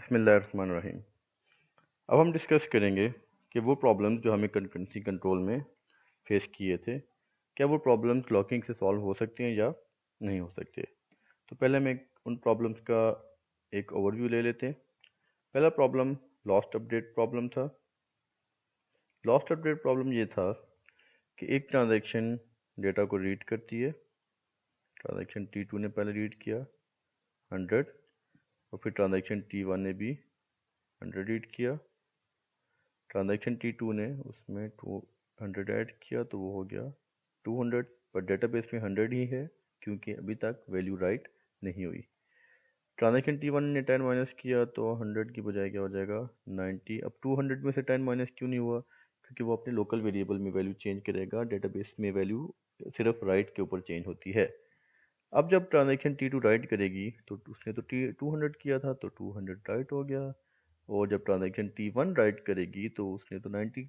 बिस्मिल्लाहिर्रहमानिर्रहीम। अब हम डिस्कस करेंगे कि वो प्रॉब्लम्स जो हमें कंकरेंसी कंट्रोल में फेस किए थे, क्या वो प्रॉब्लम्स लॉकिंग से सॉल्व हो सकते हैं या नहीं हो सकते। तो पहले हम उन प्रॉब्लम्स का एक ओवरव्यू ले लेते हैं। पहला प्रॉब्लम लॉस्ट अपडेट प्रॉब्लम था। लॉस्ट अपडेट प्रॉब्लम ये था कि एक ट्रांजैक्शन डेटा को रीड करती है। ट्रांजैक्शन T2 ने पहले रीड किया 100 और फिर ट्रांजैक्शन T1 ने भी 100 रीड किया। ट्रांजैक्शन T2 ने उसमें 200 ऐड किया तो वो हो गया 200, पर डेटाबेस में 100 ही है क्योंकि अभी तक वैल्यू राइट नहीं हुई। ट्रांजैक्शन T1 ने 10 माइनस किया तो 100 की बजाय क्या हो जाएगा 90। अब 200 में से 10 माइनस क्यों नहीं हुआ? क्योंकि वो अपने लोकल वेरिएबल में वैल्यू चेंज करेगा, डेटाबेस में वैल्यू सिर्फ राइट के ऊपर चेंज होती है। अब जब ट्रांजैक्शन T2 राइट करेगी तो उसने तो 200 किया था तो 200 राइट हो गया, और जब ट्रांजैक्शन T1 राइट करेगी तो उसने तो 90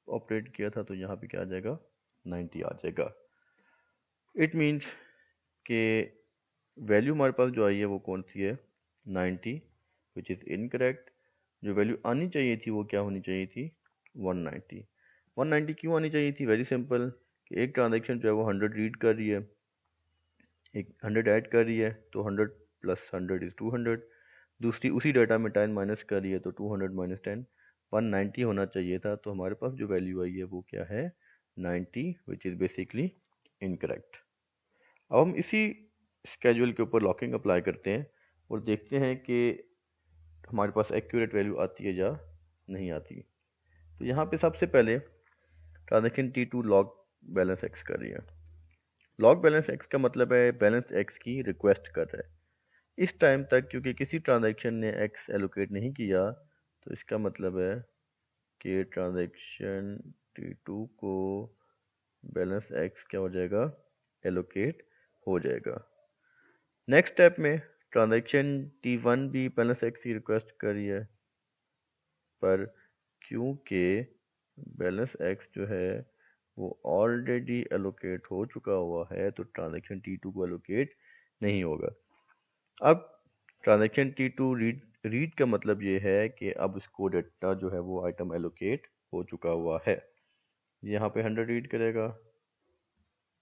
ऑपरेट किया था तो यहाँ पे क्या आ जाएगा 90 आ जाएगा। इट मीन्स कि वैल्यू हमारे पास जो आई है वो कौन सी है 90, विच इज़ इनकरेक्ट। जो वैल्यू आनी चाहिए थी वो क्या होनी चाहिए थी 190। 190 क्यों आनी चाहिए थी? वेरी सिंपल कि एक ट्रांजैक्शन जो है वो 100 रीड कर रही है, एक 100 ऐड कर रही है तो 100 प्लस 100 इज़ 200। दूसरी उसी डाटा में 10 माइनस कर रही है तो 200 माइनस 10 190 होना चाहिए था। तो हमारे पास जो वैल्यू आई है वो क्या है 90, विच इज़ बेसिकली इनकरेक्ट। अब हम इसी स्केड्यूल के ऊपर लॉकिंग अप्लाई करते हैं और देखते हैं कि हमारे पास एक्यूरेट वैल्यू आती है या नहीं आती। तो यहाँ पे सबसे पहले transaction T2 log balance x कर रही है। लॉग बैलेंस एक्स का मतलब है बैलेंस एक्स की रिक्वेस्ट कर रहा है। इस टाइम तक क्योंकि किसी ट्रांजैक्शन ने एक्स एलोकेट नहीं किया तो इसका मतलब है कि ट्रांजैक्शन T2 को बैलेंस एक्स क्या हो जाएगा एलोकेट हो जाएगा। नेक्स्ट स्टेप में ट्रांजैक्शन T1 भी बैलेंस एक्स की रिक्वेस्ट कर रही है, पर क्योंकि बैलेंस एक्स जो है वो ऑलरेडी एलोकेट हो चुका हुआ है तो ट्रांजैक्शन T2 को एलोकेट नहीं होगा। अब ट्रांजैक्शन T2 रीड का मतलब ये है कि अब इसको डेटा जो है वो आइटम एलोकेट हो चुका हुआ है। यहाँ पे 100 रीड करेगा।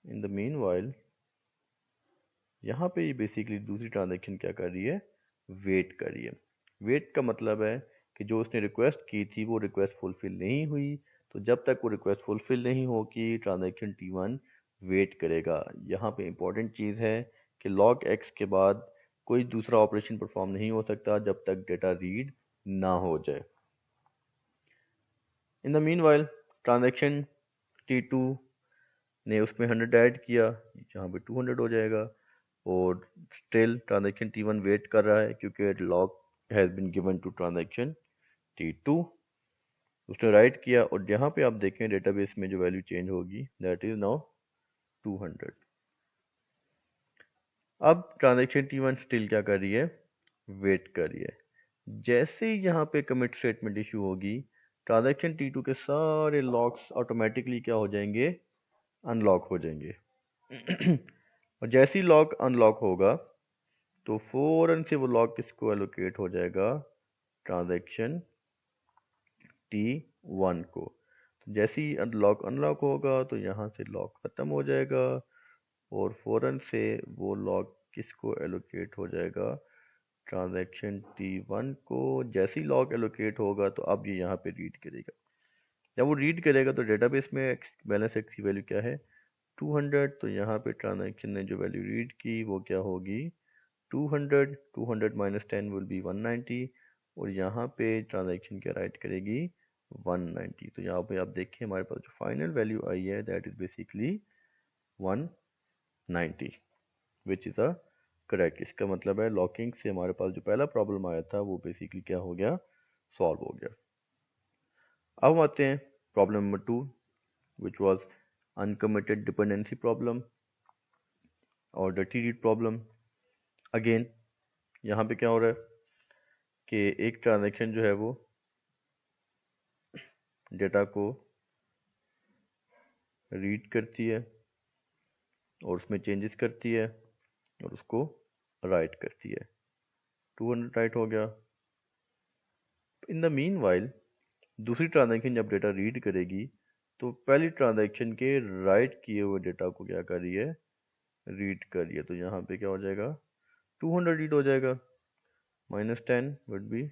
इन द मीन वाइल यहाँ पे ये बेसिकली दूसरी ट्रांजैक्शन क्या कर रही है वेट कर रही है। वेट का मतलब है कि जो उसने रिक्वेस्ट की थी वो रिक्वेस्ट फुलफिल नहीं हुई, तो जब तक वो रिक्वेस्ट फुलफिल नहीं होगी ट्रांजैक्शन T1 वेट करेगा। यहाँ पे इंपॉर्टेंट चीज़ है कि लॉग एक्स के बाद कोई दूसरा ऑपरेशन परफॉर्म नहीं हो सकता जब तक डेटा रीड ना हो जाए। In the mean while transaction T2 ने उसमें 100 ऐड किया, जहाँ पे 200 हो जाएगा, और स्टिल ट्रांजैक्शन T1 वेट कर रहा है क्योंकि log has been given to transaction T2। उसने राइट किया और यहाँ पे आप देखें डेटाबेस में जो वैल्यू चेंज होगी दैट इज नाउ 200। अब ट्रांजैक्शन T1 स्टिल क्या कर रही है वेट कर रही है। जैसे ही यहाँ पे कमिट स्टेटमेंट इशू होगी ट्रांजैक्शन T2 के सारे लॉक्स ऑटोमेटिकली क्या हो जाएंगे अनलॉक हो जाएंगे। और जैसे ही लॉक अनलॉक होगा तो फौरन से वो लॉक किसको एलोकेट हो जाएगा ट्रांजैक्शन T1 को। तो जैसे ही अनलॉक होगा तो यहाँ से लॉक ख़त्म हो जाएगा और फौरन से वो लॉक किसको एलोकेट हो जाएगा ट्रांजैक्शन T1 को। जैसे ही लॉक एलोकेट होगा तो अब ये यहाँ पे रीड करेगा। जब वो रीड करेगा तो डेटाबेस में बैलेंस एक्स की वैल्यू क्या है 200, तो यहाँ पे ट्रांजैक्शन ने जो वैल्यू रीड की वो क्या होगी 200 माइनस 10 विल बी 190, और यहाँ पे ट्रांजैक्शन क्या राइट करेगी 190। तो यहाँ पे आप देखें हमारे पास जो फाइनल वैल्यू आई है that is basically 190, which is a correct. इसका मतलब है लॉकिंग से हमारे पास जो पहला प्रॉब्लम आया था वो बेसिकली क्या हो गया सॉल्व हो गया। अब हम आते हैं problem number 2 which was uncommitted dependency problem और डर्टी रीड प्रॉब्लम। अगेन यहाँ पे क्या हो रहा है कि एक ट्रांजैक्शन जो है वो डेटा को रीड करती है और उसमें चेंजेस करती है और उसको राइट करती है। 200 राइट हो गया, इन द मीन वाइल दूसरी ट्रांजैक्शन जब डेटा रीड करेगी तो पहली ट्रांजैक्शन के राइट किए हुए डेटा को क्या कर रही है, रीड कर रही है। तो यहाँ पे क्या हो जाएगा, 200 रीड हो जाएगा, -10 वुड बी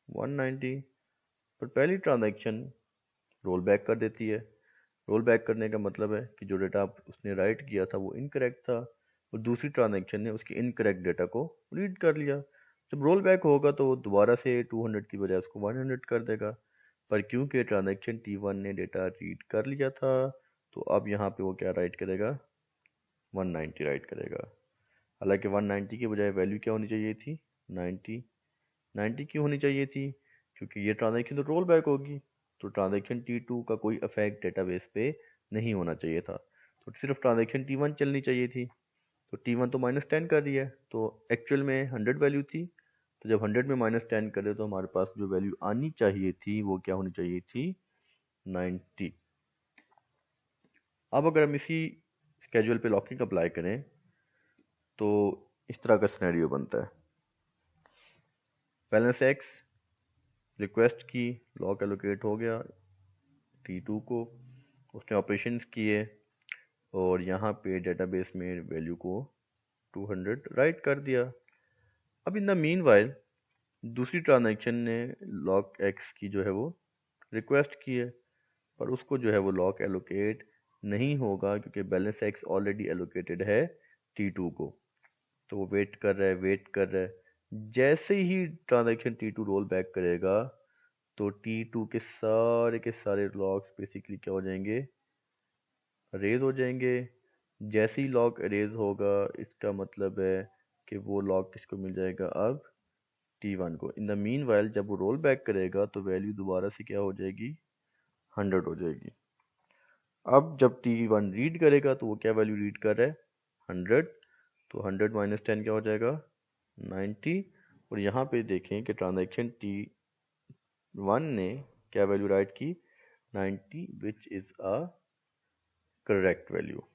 190। पर पहली ट्रांजैक्शन रोल बैक कर देती है। रोल बैक करने का मतलब है कि जो डेटा उसने राइट किया था वो इनकरेक्ट था और दूसरी ट्रांजैक्शन ने उसके इनकरेक्ट डेटा को रीड कर लिया। जब रोल बैक होगा तो वो दोबारा से 200 की बजाय उसको 100 कर देगा। पर क्योंकि ट्रांजैक्शन T1 ने डेटा रीड कर लिया था तो अब यहाँ पे वो क्या राइट करेगा, 190 राइट करेगा। हालांकि 190 की बजाय वैल्यू क्या होनी चाहिए थी, 90 क्यों होनी चाहिए थी, क्योंकि ये ट्रांजैक्शन तो रोल बैक होगी। तो ट्रांजैक्शन T2 का कोई इफेक्ट डेटाबेस पे नहीं होना चाहिए था, तो सिर्फ ट्रांजैक्शन T1 चलनी चाहिए थी। तो T1 तो -10 कर रही है, तो एक्चुअल में 100 वैल्यू थी। तो जब 100 में -10 करे तो हमारे पास जो वैल्यू आनी चाहिए थी वो क्या होनी चाहिए थी, 90। अब अगर हम इसी स्केड्यूल पे लॉकिंग अप्लाई करें तो इस तरह का सिनेरियो बनता है। बैलेंस एक्स रिक्वेस्ट की, लॉक एलोकेट हो गया T2 को, उसने ऑपरेशंस किए और यहाँ पे डेटाबेस में वैल्यू को 200 राइट कर दिया। अब इन द मीन वाइल दूसरी ट्रांजैक्शन ने लॉक एक्स की जो है वो रिक्वेस्ट की है, पर उसको जो है वो लॉक एलोकेट नहीं होगा क्योंकि बैलेंस एक्स ऑलरेडी एलोकेटेड है T2 को। तो वो वेट कर रहा है, वेट कर रहा है। जैसे ही ट्रांजैक्शन T2 रोल बैक करेगा तो T2 के सारे लॉक्स बेसिकली क्या हो जाएंगे, रेज हो जाएंगे। जैसे ही लॉक रेज होगा इसका मतलब है कि वो लॉक किसको मिल जाएगा, अब T1 को। इन द मीन वाइल जब वो रोल बैक करेगा तो वैल्यू दोबारा से क्या हो जाएगी, 100 हो जाएगी। अब जब T1 रीड करेगा तो वो क्या वैल्यू रीड कर रहा है, 100। तो 100 - 10 क्या हो जाएगा, 90। और यहाँ पे देखें कि ट्रांजैक्शन T1 ने क्या वैल्यू राइट की, 90, which is a correct value.